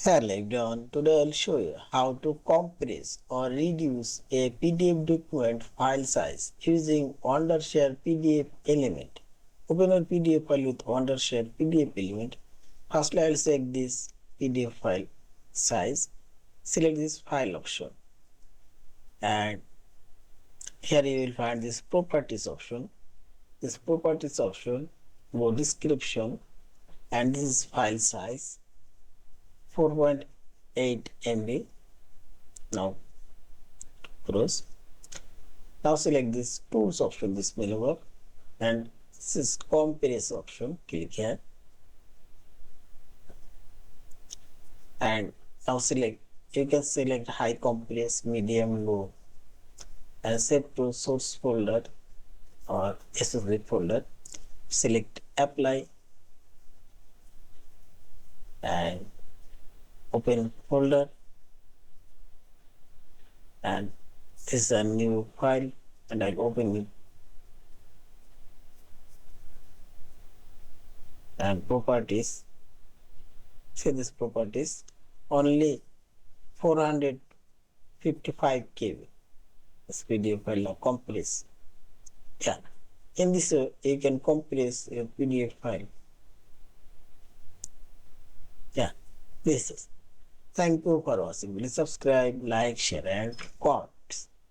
Hello everyone, today I'll show you how to compress or reduce a PDF document file size using Wondershare PDF element. Open your PDF file with Wondershare PDF element. Firstly, I'll select this PDF file size, select this file option, and here you will find this properties option. This properties option, go description, and this is file size 4.8 MB. Now close. Now select this tools option, this menu bar, and this is compress option. Click here and now select. You can select high compress, medium, low, and set to source folder or accessory folder. Select apply and open folder, and this is a new file, and I'll open it. And properties, see this properties, only 455 KB this PDF file now compress. Yeah, in this way you can compress your PDF file. Yeah, this is. Thank you for watching. Please subscribe, like, share, and comment.